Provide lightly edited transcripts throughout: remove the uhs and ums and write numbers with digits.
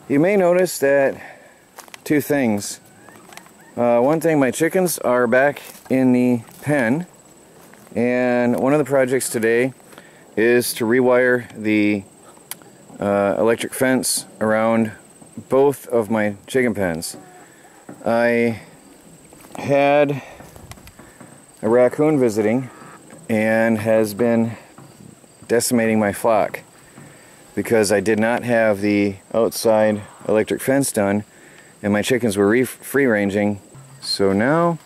You may notice that two things. One thing, my chickens are back in the pen, and one of the projects today is to rewire the electric fence around both of my chicken pens. I had a raccoon visiting and has been decimating my flock because I did not have the outside electric fence done and my chickens were free ranging. So now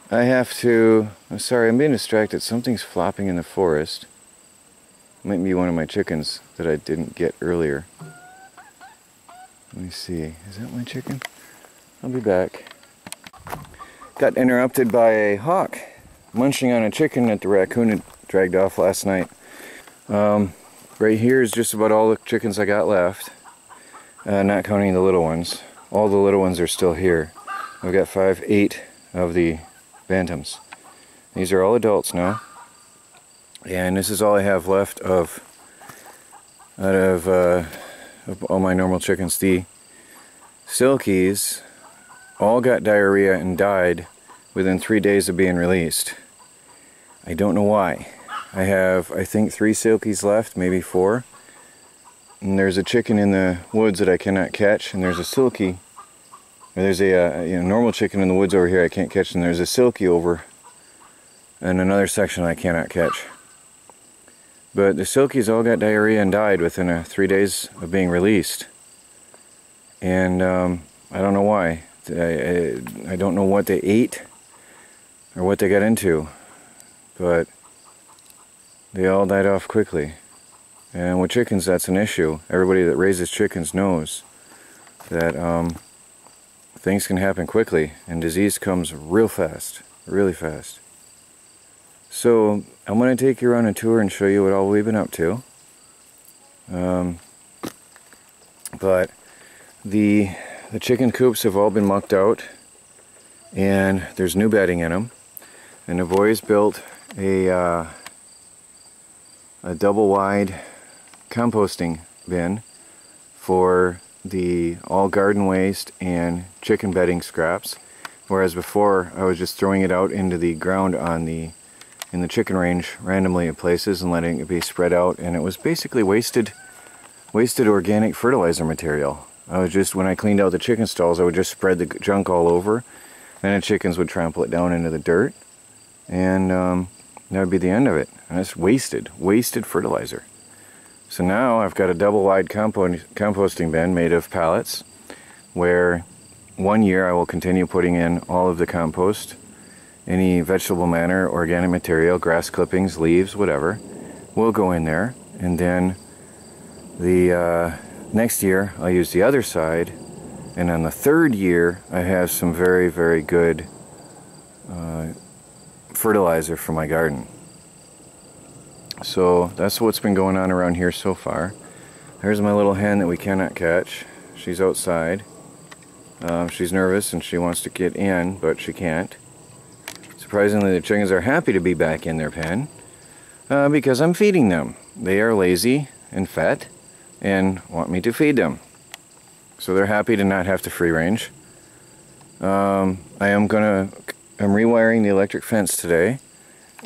I have to, I'm sorry, I'm being distracted. Something's flopping in the forest. Might be one of my chickens that I didn't get earlier. Let me see, is that my chicken? I'll be back. Got interrupted by a hawk munching on a chicken that the raccoon had dragged off last night. Right here is just about all the chickens I got left, not counting the little ones. All the little ones are still here. I've got 8 of the bantams. These are all adults now, and this is all I have left out of all my normal chickens. The silkies all got diarrhea and died within 3 days of being released. I don't know why. I have, I think, 3 silkies left, maybe 4. And there's a chicken in the woods that I cannot catch, and there's a silky. Or there's a normal chicken in the woods over here I can't catch, and there's a silky over in another section I cannot catch. But the silkies all got diarrhea and died within 3 days of being released. And I don't know why. I don't know what they ate or what they got into, but they all died off quickly. And with chickens, that's an issue. Everybody that raises chickens knows that things can happen quickly and disease comes real fast, really fast. So I'm going to take you on a tour and show you what all we've been up to. But the chicken coops have all been mucked out, and there's new bedding in them. And the boys built a double wide composting bin for the all garden waste and chicken bedding scraps, whereas before I was just throwing it out into the ground in the chicken range randomly at places and letting it be spread out, and it was basically wasted organic fertilizer material. I was just, when I cleaned out the chicken stalls, I would just spread the junk all over, and the chickens would trample it down into the dirt, and that would be the end of it. And it's wasted fertilizer. So now I've got a double wide composting bin made of pallets, where 1 year I will continue putting in all of the compost, any vegetable matter, organic material, grass clippings, leaves, whatever, will go in there. And then the next year I'll use the other side, and on the 3rd year I have some very, very good fertilizer for my garden. So that's what's been going on around here so far. There's my little hen that we cannot catch. She's outside. She's nervous and she wants to get in, but she can't. Surprisingly, the chickens are happy to be back in their pen because I'm feeding them. They are lazy and fat and want me to feed them. So they're happy to not have to free range. I'm rewiring the electric fence today,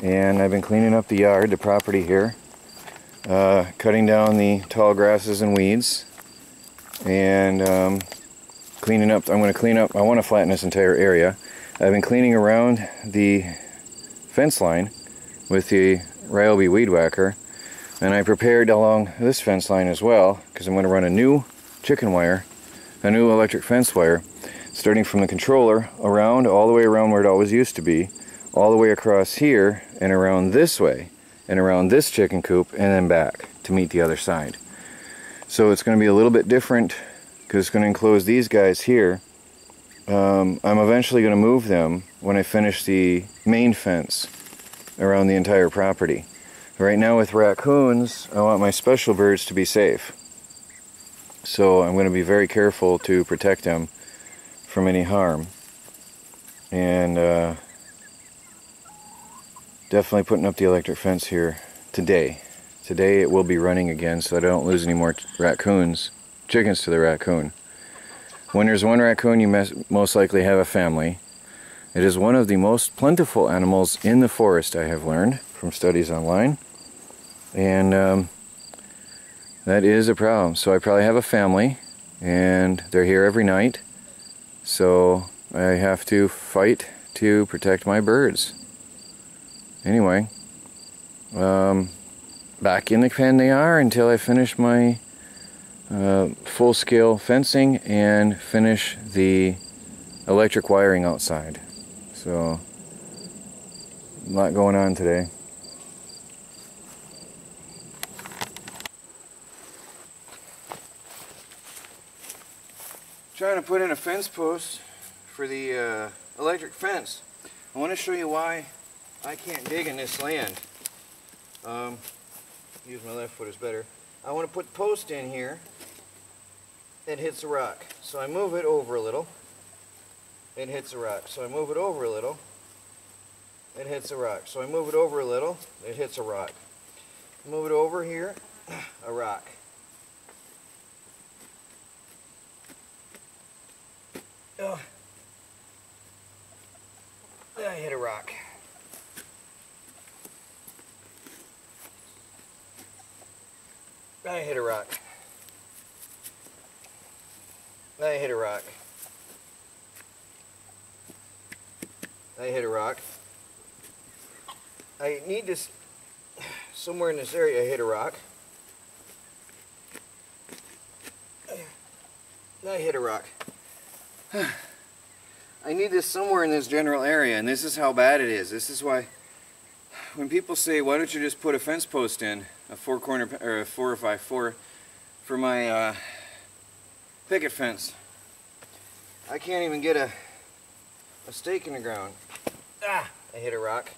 and I've been cleaning up the yard, the property here, cutting down the tall grasses and weeds, and cleaning up. I'm going to clean up. I want to flatten this entire area. I've been cleaning around the fence line with the Ryobi weed whacker, and I prepared along this fence line as well, because I'm going to run a new chicken wire, a new electric fence wire, starting from the controller around, all the way around where it always used to be, all the way across here, and around this way, and around this chicken coop, and then back to meet the other side. So it's going to be a little bit different, because it's going to enclose these guys here. I'm eventually going to move them when I finish the main fence around the entire property. Right now with raccoons, I want my special birds to be safe. So I'm going to be very careful to protect them from any harm. And definitely putting up the electric fence here today. Today it will be running again so I don't lose any more raccoons. chickens to the raccoon. When there's one raccoon, you most likely have a family. It is one of the most plentiful animals in the forest, I have learned from studies online. And that is a problem. So I probably have a family, and they're here every night. So I have to fight to protect my birds. Anyway, back in the pen they are until I finish my full-scale fencing and finish the electric wiring outside. So, a lot going on today. Trying to put in a fence post for the electric fence. I want to show you why I can't dig in this land. Use my left foot is better. I want to put the post in here that hits a rock. So I move it over a little. It hits a rock. So I move it over a little. It hits a rock. So I move it over a little. It hits a rock. Move it over here. A rock. Oh. I hit a rock. I hit a rock. I hit a rock. I hit a rock. I need this somewhere in this area. I hit a rock. I hit a rock. I need this somewhere in this general area, and this is how bad it is. This is why when people say, why don't you just put a fence post in, a 4-corner or a 4 or 5-4 for my picket fence, I can't even get a stake in the ground. Ah, I hit a rock.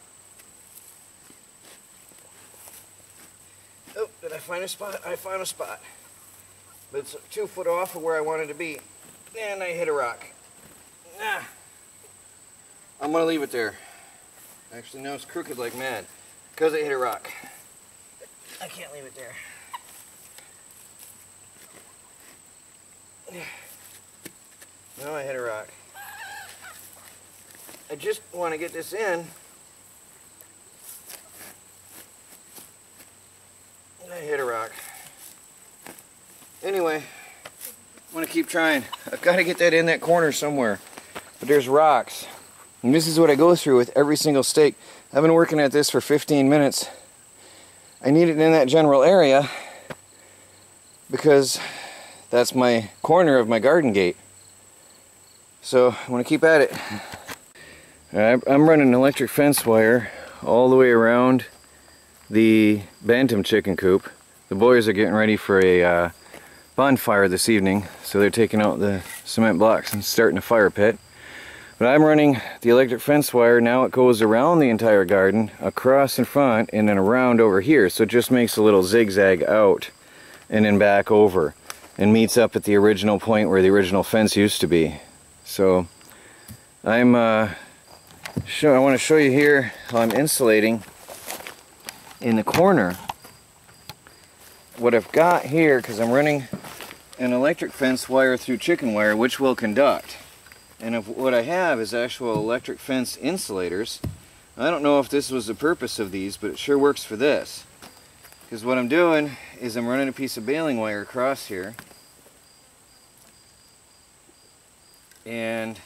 Oh, did I find a spot? I found a spot. But it's 2 foot off of where I wanted to be. And I hit a rock. Ah. I'm going to leave it there. Actually, now it's crooked like mad. Because I hit a rock. I can't leave it there. No, I hit a rock. I just want to get this in. I hit a rock. Anyway, I'm going to keep trying. I've got to get that in that corner somewhere. But there's rocks. And this is what I go through with every single stake. I've been working at this for 15 minutes. I need it in that general area because that's my corner of my garden gate. So I'm going to keep at it. I'm running electric fence wire all the way around the bantam chicken coop. The boys are getting ready for a bonfire this evening, so they're taking out the cement blocks and starting a fire pit. But I'm running the electric fence wire. Now it goes around the entire garden, across in front, and then around over here. So it just makes a little zigzag out and then back over and meets up at the original point where the original fence used to be. So I want to show you here how I'm insulating in the corner. What I've got here, because I'm running an electric fence wire through chicken wire, which will conduct. And what I have is actual electric fence insulators. I don't know if this was the purpose of these, but it sure works for this. Because what I'm doing is I'm running a piece of baling wire across here. And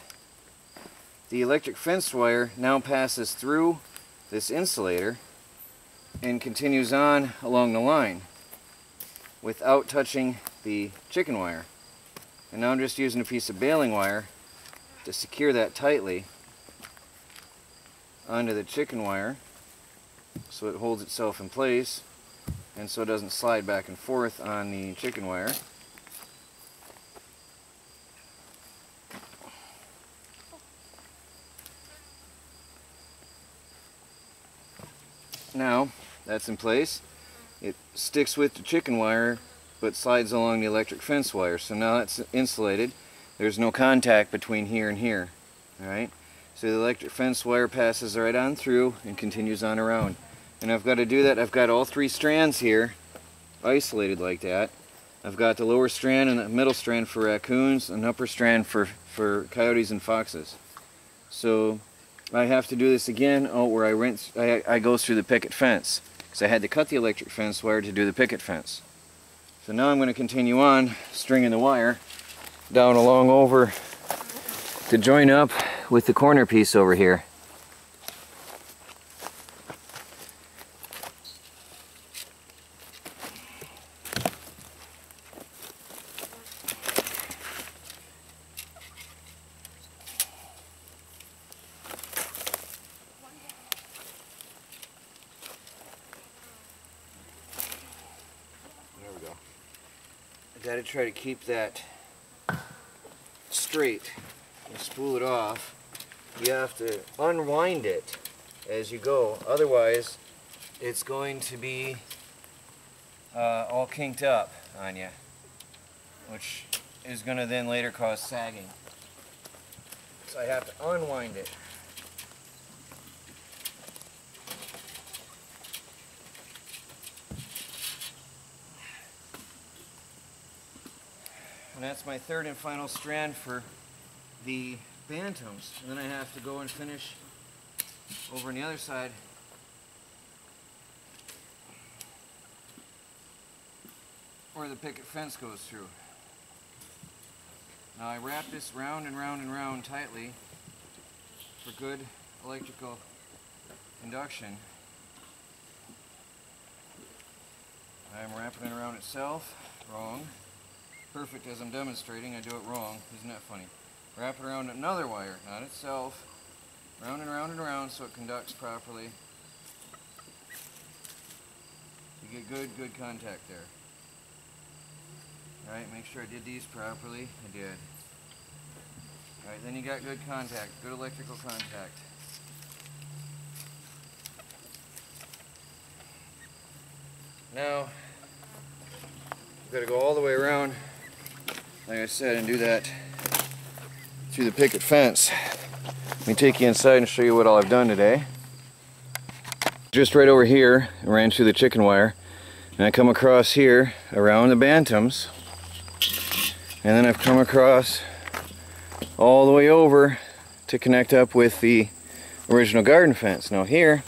the electric fence wire now passes through this insulator and continues on along the line without touching the chicken wire. And now I'm just using a piece of baling wire to secure that tightly onto the chicken wire so it holds itself in place and so it doesn't slide back and forth on the chicken wire. Now that's in place. It sticks with the chicken wire but slides along the electric fence wire. So now it's insulated. There's no contact between here and here. Alright? So the electric fence wire passes right on through and continues on around. And I've got to do that. I've got all 3 strands here isolated like that. I've got the lower strand and the middle strand for raccoons, and upper strand for coyotes and foxes. So I have to do this again where I go through the picket fence. So I had to cut the electric fence wire to do the picket fence. So now I'm going to continue on stringing the wire down along over to join up with the corner piece over here. I gotta try to keep that straight and spool it off. You have to unwind it as you go, otherwise it's going to be all kinked up on you, which is going to then later cause sagging. So I have to unwind it. And that's my third and final strand for the bantams. And then I have to go and finish over on the other side where the picket fence goes through. Now I wrap this round and round and round tightly for good electrical induction. I'm wrapping it around itself. Wrong. Perfect as I'm demonstrating, I do it wrong. Isn't that funny? Wrap it around another wire, not itself. Round and round and round so it conducts properly. You get good contact there. Alright, make sure I did these properly. I did. Alright, then you got good contact, good electrical contact. Now, you've got to go all the way around, like I said, and do that through the picket fence. Let me take you inside and show you what all I've done today. Just right over here, I ran through the chicken wire, and I come across here around the bantams, and then I've come across all the way over to connect up with the original garden fence. Now here,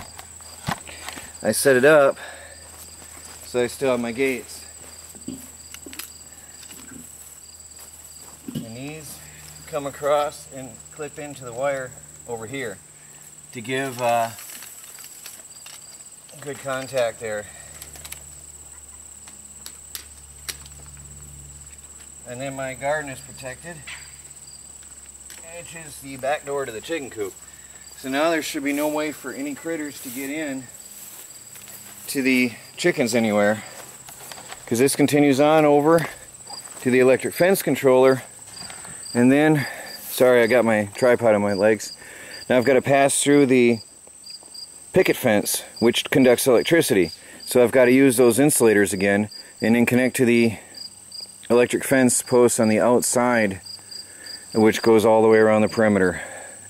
I set it up so I still have my gates. And these come across and clip into the wire over here to give good contact there. And then my garden is protected, which is the back door to the chicken coop. So now there should be no way for any critters to get in to the chickens anywhere, because this continues on over to the electric fence controller, and then, sorry, I got my tripod on my legs. Now I've got to pass through the picket fence, which conducts electricity. So I've got to use those insulators again, and then connect to the electric fence post on the outside, which goes all the way around the perimeter.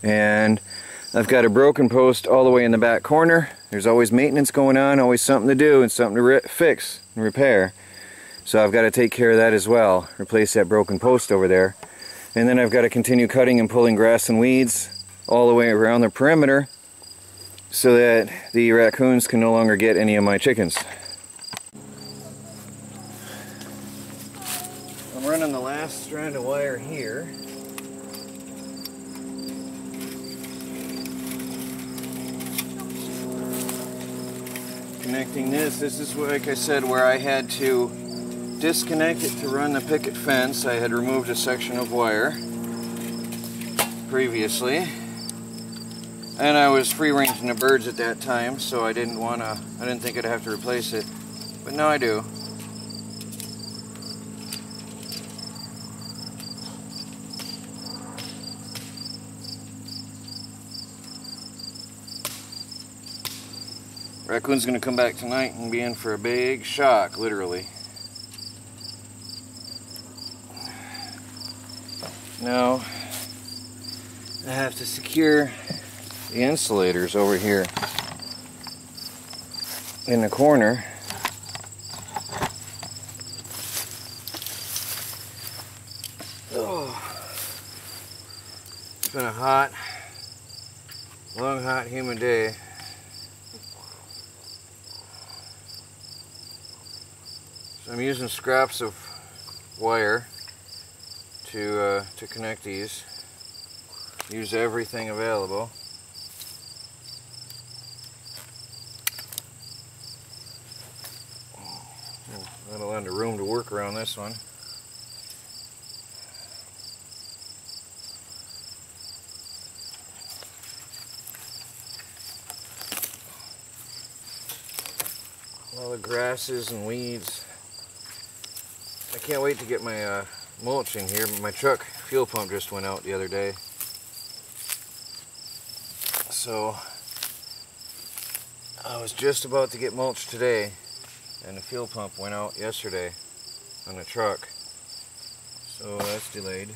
And I've got a broken post all the way in the back corner. There's always maintenance going on, always something to do and something to fix and repair. So I've got to take care of that as well, replace that broken post over there. And then I've got to continue cutting and pulling grass and weeds all the way around the perimeter so that the raccoons can no longer get any of my chickens. I'm running the last strand of wire here. Connecting this is like I said, where I had to disconnect it to run the picket fence. I had removed a section of wire previously, and I was free ranging the birds at that time, so I didn't think I'd have to replace it, but now I do. Raccoon's gonna come back tonight and be in for a big shock, literally. Now, I have to secure the insulators over here in the corner been a hot, long, hot, humid day. So I'm using scraps of wire to connect these. Use everything available. That'll lend a room to work around this one. All the grasses and weeds. I can't wait to get my mulch in here. My truck fuel pump just went out the other day. So I was just about to get mulch today, and the fuel pump went out yesterday on the truck. So that's delayed.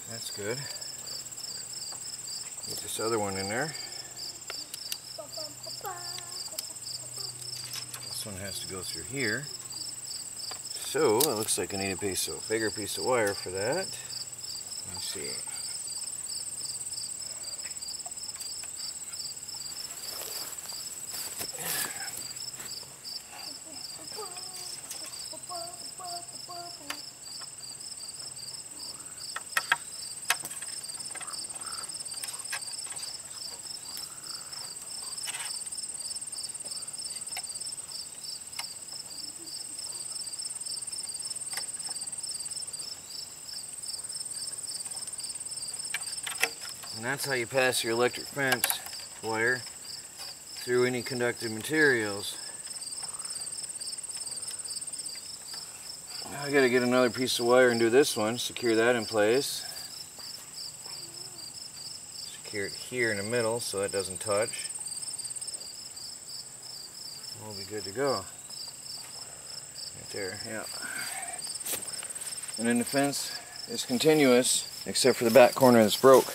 That's good. Get this other one in there. This one has to go through here. So it looks like I need a bigger piece of wire for that. Let's see. And that's how you pass your electric fence wire through any conductive materials. Now I gotta get another piece of wire and do this one, secure that in place. Secure it here in the middle so it doesn't touch. We'll be good to go. Right there, yeah. And then the fence is continuous except for the back corner that's broke.